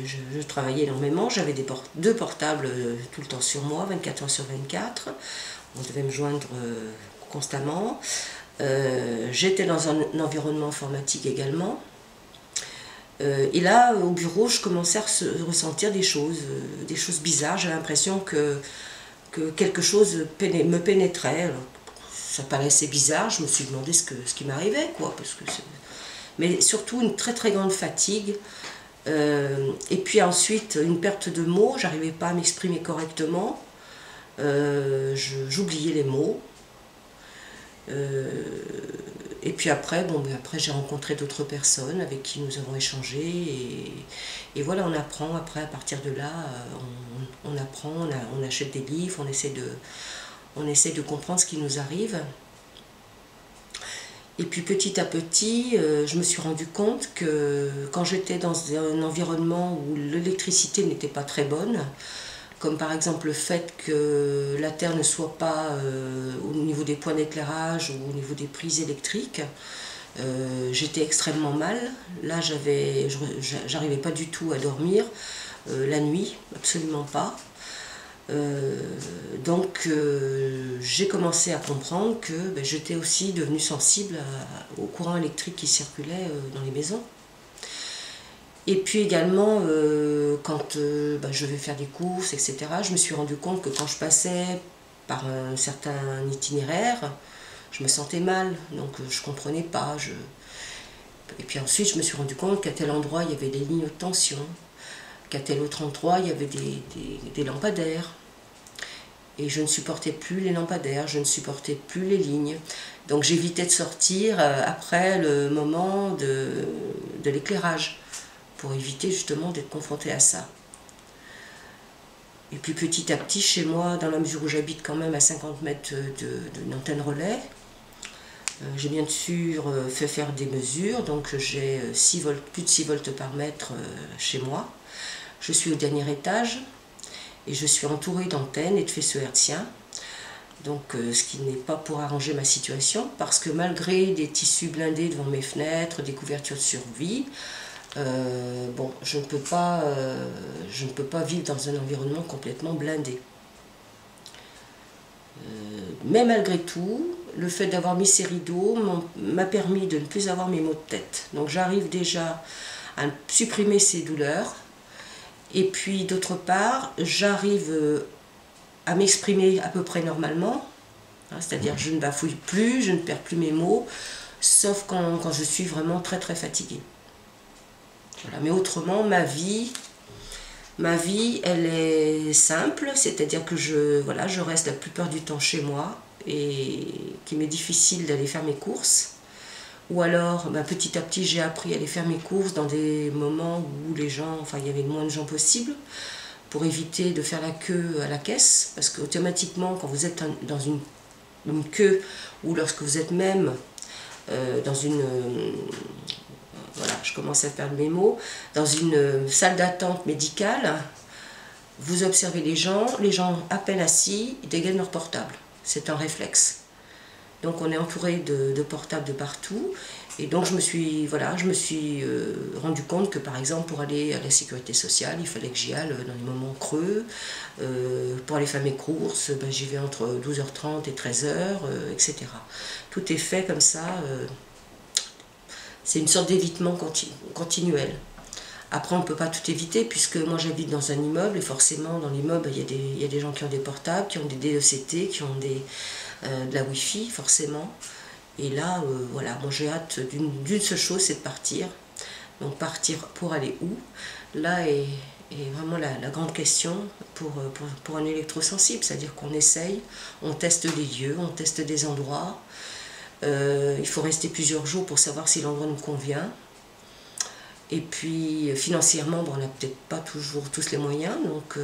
Je travaillais énormément, j'avais deux portables tout le temps sur moi, 24 heures sur 24. On devait me joindre constamment. J'étais dans un environnement informatique également. Et là, au bureau, je commençais à ressentir des choses bizarres. J'avais l'impression que quelque chose me pénétrait. Alors, ça paraissait bizarre, je me suis demandé ce qui m'arrivait, quoi. Mais surtout une très très grande fatigue. Et puis ensuite, une perte de mots, j'arrivais pas à m'exprimer correctement. J'oubliais les mots. Et puis après, après j'ai rencontré d'autres personnes avec qui nous avons échangé et voilà, on apprend après, à partir de là, on apprend, on achète des livres, on essaie de comprendre ce qui nous arrive. Et puis petit à petit, je me suis rendu compte que quand j'étais dans un environnement où l'électricité n'était pas très bonne, comme par exemple le fait que la terre ne soit pas au niveau des points d'éclairage ou au niveau des prises électriques, j'étais extrêmement mal. Là, j'arrivais pas du tout à dormir la nuit, absolument pas. Donc j'ai commencé à comprendre que j'étais aussi devenue sensible au courant électrique qui circulait dans les maisons. Et puis également, quand je vais faire des courses, etc., je me suis rendu compte que quand je passais par un certain itinéraire, je me sentais mal, donc je ne comprenais pas. Et puis ensuite, je me suis rendu compte qu'à tel endroit, il y avait des lignes de tension, qu'à tel autre endroit, il y avait des lampadaires. Et je ne supportais plus les lampadaires, je ne supportais plus les lignes. Donc j'évitais de sortir après le moment de l'éclairage, pour éviter justement d'être confrontée à ça. Et puis petit à petit, chez moi, dans la mesure où j'habite quand même à 50 mètres d'une antenne relais, j'ai bien sûr fait faire des mesures, donc j'ai plus de 6 volts par mètre chez moi. Je suis au dernier étage et je suis entourée d'antennes et de faisceaux hertziens. Donc ce qui n'est pas pour arranger ma situation, parce que malgré des tissus blindés devant mes fenêtres, des couvertures de survie, je ne peux pas vivre dans un environnement complètement blindé. Mais malgré tout, le fait d'avoir mis ces rideaux m'a permis de ne plus avoir mes maux de tête. Donc j'arrive déjà à supprimer ces douleurs. Et puis d'autre part, j'arrive à m'exprimer à peu près normalement. C'est-à-dire que je ne bafouille plus, je ne perds plus mes mots, sauf quand je suis vraiment très très fatiguée. Voilà. Mais autrement, ma vie, elle est simple, c'est-à-dire que je reste la plupart du temps chez moi et qu'il m'est difficile d'aller faire mes courses. Ou alors, petit à petit, j'ai appris à aller faire mes courses dans des moments où il y avait le moins de gens possible, pour éviter de faire la queue à la caisse, parce qu'automatiquement, quand vous êtes dans une queue, ou lorsque vous êtes même dans une... voilà, je commence à perdre mes mots, dans une salle d'attente médicale, vous observez les gens à peine assis, ils dégainent leur portable. C'est un réflexe. Donc on est entouré de portables de partout. Et donc je me suis rendu compte que par exemple pour aller à la sécurité sociale, il fallait que j'y aille dans les moments creux. Pour aller faire mes courses, j'y vais entre 12h30 et 13h, etc. Tout est fait comme ça. C'est une sorte d'évitement continuel. Après, on ne peut pas tout éviter, puisque moi j'habite dans un immeuble, et forcément dans l'immeuble, il y a des gens qui ont des portables, qui ont des DECT, qui ont de la Wi-Fi, forcément. Et là, voilà, moi j'ai hâte d'une seule chose, c'est de partir. Donc partir pour aller où? Là est vraiment la grande question pour un électrosensible, c'est-à-dire qu'on essaye, on teste des lieux, on teste des endroits. Il faut rester plusieurs jours pour savoir si l'endroit nous convient. Et puis financièrement, on n'a peut-être pas toujours tous les moyens. Donc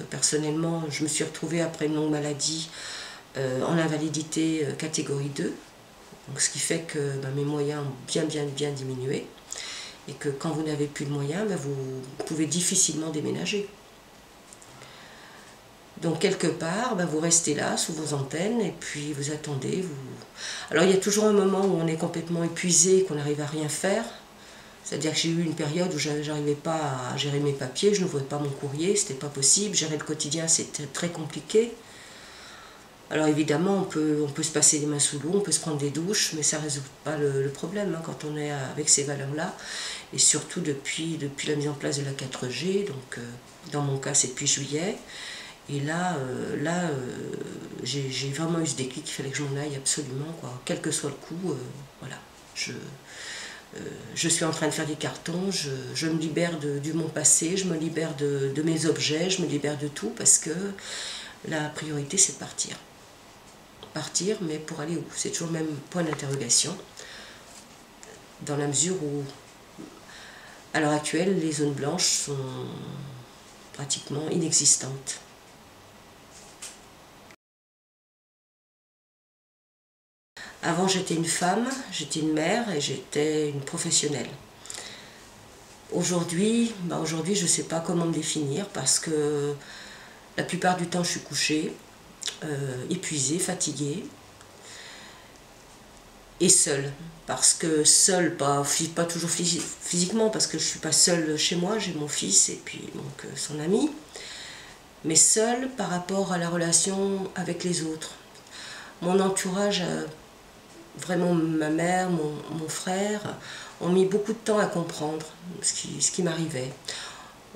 personnellement, je me suis retrouvée après une longue maladie en invalidité catégorie 2. Donc, ce qui fait que mes moyens ont bien diminué. Et que quand vous n'avez plus de moyens, vous pouvez difficilement déménager. Donc quelque part, vous restez là, sous vos antennes, et puis vous attendez. Alors il y a toujours un moment où on est complètement épuisé, qu'on n'arrive à rien faire. C'est-à-dire que j'ai eu une période où j'arrivais pas à gérer mes papiers, je n'ouvrais pas mon courrier, c'était pas possible. Gérer le quotidien, c'était très compliqué. Alors évidemment, on peut se passer les mains sous l'eau, on peut se prendre des douches, mais ça ne résout pas le problème hein, quand on est avec ces valeurs-là. Et surtout depuis la mise en place de la 4G, donc dans mon cas c'est depuis juillet. Et là, j'ai vraiment eu ce déclic, il fallait que je m'en aille absolument, quoi. Quel que soit le coup, voilà. Je suis en train de faire des cartons, je me libère du mon passé, je me libère de mes objets, je me libère de tout, parce que la priorité c'est de partir. Partir, mais pour aller où? C'est toujours le même point d'interrogation, dans la mesure où, à l'heure actuelle, les zones blanches sont pratiquement inexistantes. Avant, j'étais une femme, j'étais une mère et j'étais une professionnelle. Aujourd'hui, je ne sais pas comment me définir parce que la plupart du temps, je suis couchée, épuisée, fatiguée et seule. Parce que seule, pas toujours physiquement, parce que je ne suis pas seule chez moi, j'ai mon fils et puis donc, son ami, mais seule par rapport à la relation avec les autres. Mon entourage, vraiment ma mère, mon frère, ont mis beaucoup de temps à comprendre ce qui m'arrivait.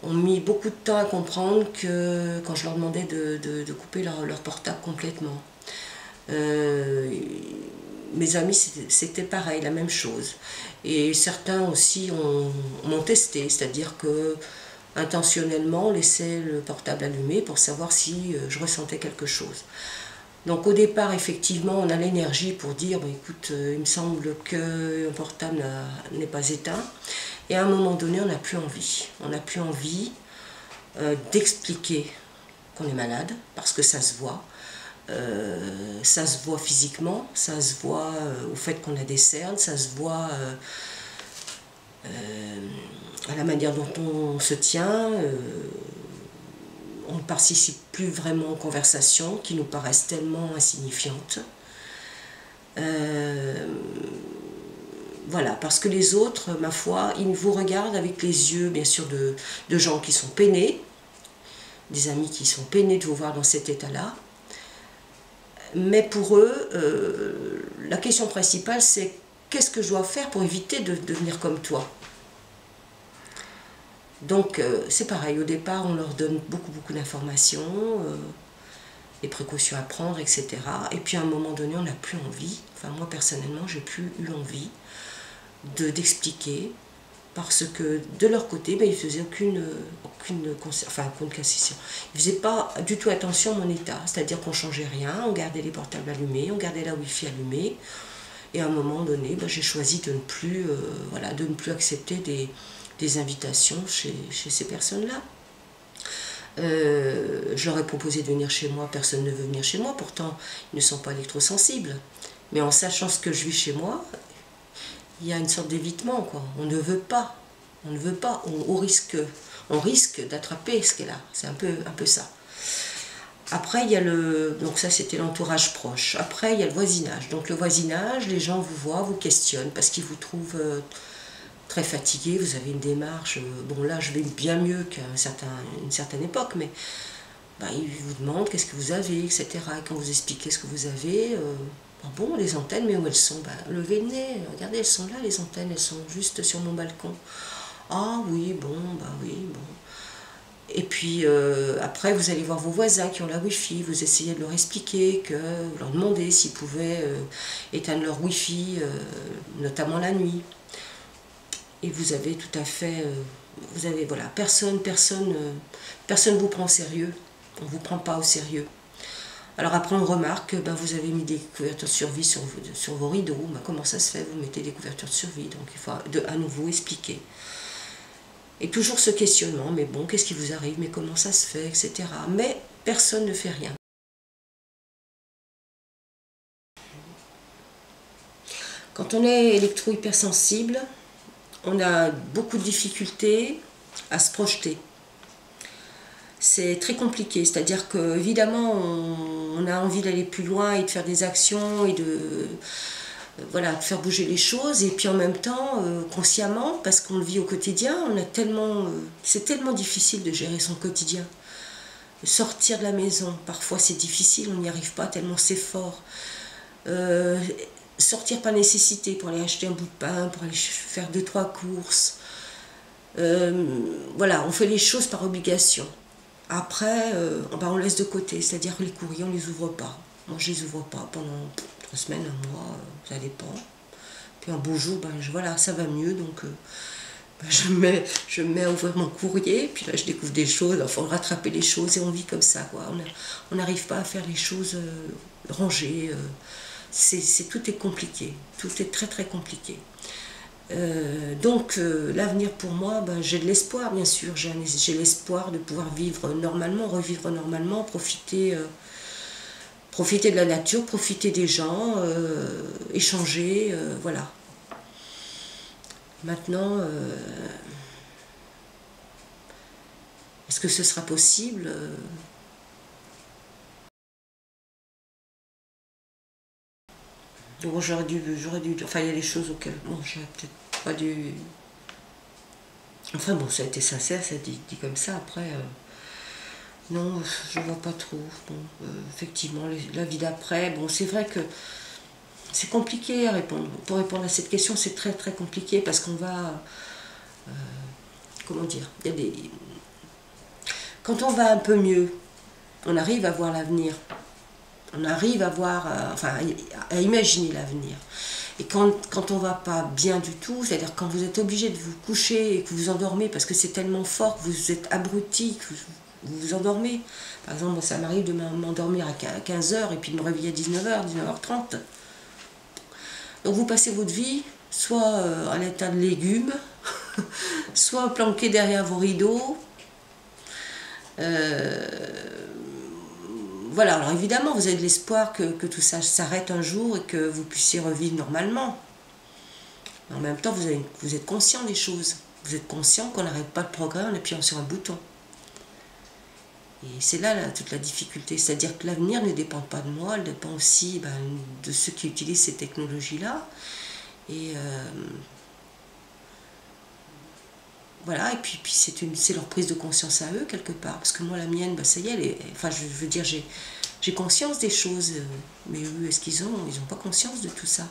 Ont mis beaucoup de temps à comprendre que quand je leur demandais de couper leur portable complètement. Mes amis, c'était pareil, la même chose. Et certains aussi m'ont testé, c'est-à-dire que intentionnellement, on laissait le portable allumé pour savoir si je ressentais quelque chose. Donc au départ, effectivement, on a l'énergie pour dire, bah, écoute, il me semble que un portable n'est pas éteint. Et à un moment donné, on n'a plus envie. On n'a plus envie d'expliquer qu'on est malade, parce que ça se voit. Ça se voit physiquement, ça se voit au fait qu'on a des cernes, ça se voit à la manière dont on se tient. On ne participe plus vraiment aux conversations qui nous paraissent tellement insignifiantes. Voilà, parce que les autres, ma foi, ils vous regardent avec les yeux, bien sûr, de gens qui sont peinés, des amis qui sont peinés de vous voir dans cet état-là. Mais pour eux, la question principale, c'est qu'est-ce que je dois faire pour éviter de devenir comme toi? Donc c'est pareil, au départ on leur donne beaucoup d'informations, les précautions à prendre, etc. Et puis à un moment donné on n'a plus envie, enfin moi personnellement j'ai plus eu envie d'expliquer, parce que de leur côté ils ne faisaient aucune concession. Ils ne faisaient pas du tout attention à mon état, c'est-à-dire qu'on ne changeait rien, on gardait les portables allumés, on gardait la wifi allumée. Et à un moment donné, j'ai choisi de ne plus, de ne plus accepter des invitations chez ces personnes-là. Je leur ai proposé de venir chez moi, personne ne veut venir chez moi, pourtant ils ne sont pas électrosensibles. Mais en sachant ce que je vis chez moi, il y a une sorte d'évitement, quoi. On ne veut pas, on risque d'attraper ce qu'elle a, c'est un peu ça. Après, il y a donc ça c'était l'entourage proche. Après, il y a le voisinage. Donc le voisinage, les gens vous voient, vous questionnent parce qu'ils vous trouvent très fatigué, vous avez une démarche. Bon là, je vais bien mieux qu'à une certaine époque, mais ils vous demandent qu'est-ce que vous avez, etc. Et quand vous expliquez ce que vous avez, bon, les antennes, mais où elles sont? Levez le nez, regardez, elles sont là, les antennes, elles sont juste sur mon balcon. Ah oui, bon, oui, bon. Et puis après, vous allez voir vos voisins qui ont la Wi-Fi, vous essayez de leur expliquer, vous leur demandez s'ils pouvaient éteindre leur Wi-Fi, notamment la nuit. Et vous avez tout à fait, voilà, personne vous prend au sérieux, on ne vous prend pas au sérieux. Alors après on remarque que vous avez mis des couvertures de survie sur vos rideaux, comment ça se fait, vous mettez des couvertures de survie, donc il faut à nouveau expliquer. Et toujours ce questionnement, mais bon, qu'est-ce qui vous arrive, mais comment ça se fait, etc. Mais personne ne fait rien. Quand on est électro-hypersensible, on a beaucoup de difficultés à se projeter. C'est très compliqué, c'est-à-dire qu'évidemment, on a envie d'aller plus loin et de faire des actions et voilà, de faire bouger les choses, et puis en même temps, consciemment, parce qu'on le vit au quotidien, c'est tellement difficile de gérer son quotidien. Sortir de la maison, parfois c'est difficile, on n'y arrive pas tellement c'est fort. Sortir par nécessité pour aller acheter un bout de pain, pour aller faire 2-3 courses. Voilà, on fait les choses par obligation. Après, on laisse de côté, c'est-à-dire que les courriers, on ne les ouvre pas. Moi, je ne les ouvre pas pendant 3 semaines, un mois, ça dépend. Puis un beau jour, voilà, ça va mieux, donc je me mets à ouvrir mon courrier, puis là, je découvre des choses, il faut rattraper les choses, et on vit comme ça, quoi. On n'arrive pas à faire les choses rangées. Tout est compliqué, tout est très très compliqué. Donc l'avenir pour moi, j'ai de l'espoir bien sûr, j'ai l'espoir de pouvoir vivre normalement, revivre normalement, profiter de la nature, profiter des gens, échanger, voilà. Maintenant, est-ce que ce sera possible? Donc j'aurais dû, enfin il y a des choses auxquelles, bon, j'aurais peut-être pas dû, enfin bon, ça a été sincère, ça a dit comme ça, après, non, je vois pas trop, bon, effectivement, la vie d'après, bon, c'est vrai que c'est compliqué à répondre, pour répondre à cette question, c'est très très compliqué, parce qu'on va, comment dire, il y a des, quand on va un peu mieux, on arrive à voir l'avenir. On arrive à voir, à imaginer l'avenir. Et quand on ne va pas bien du tout, c'est-à-dire quand vous êtes obligé de vous coucher et que vous vous endormez parce que c'est tellement fort que vous êtes abruti, que vous vous endormez. Par exemple, moi, ça m'arrive de m'endormir à 15h et puis de me réveiller à 19h, 19h30. Donc vous passez votre vie soit à l'état de légumes, soit planqué derrière vos rideaux. Voilà, alors évidemment, vous avez de l'espoir que tout ça s'arrête un jour et que vous puissiez revivre normalement. Mais en même temps, vous êtes conscient des choses. Vous êtes conscient qu'on n'arrête pas le progrès en appuyant sur un bouton. Et c'est là toute la difficulté. C'est-à-dire que l'avenir ne dépend pas de moi, elle dépend aussi de ceux qui utilisent ces technologies-là. Et voilà, et puis c'est leur prise de conscience à eux, quelque part. Parce que moi, la mienne, ça y est, enfin, je veux dire, j'ai conscience des choses. Mais eux, est-ce qu'ils n'ont pas conscience de tout ça?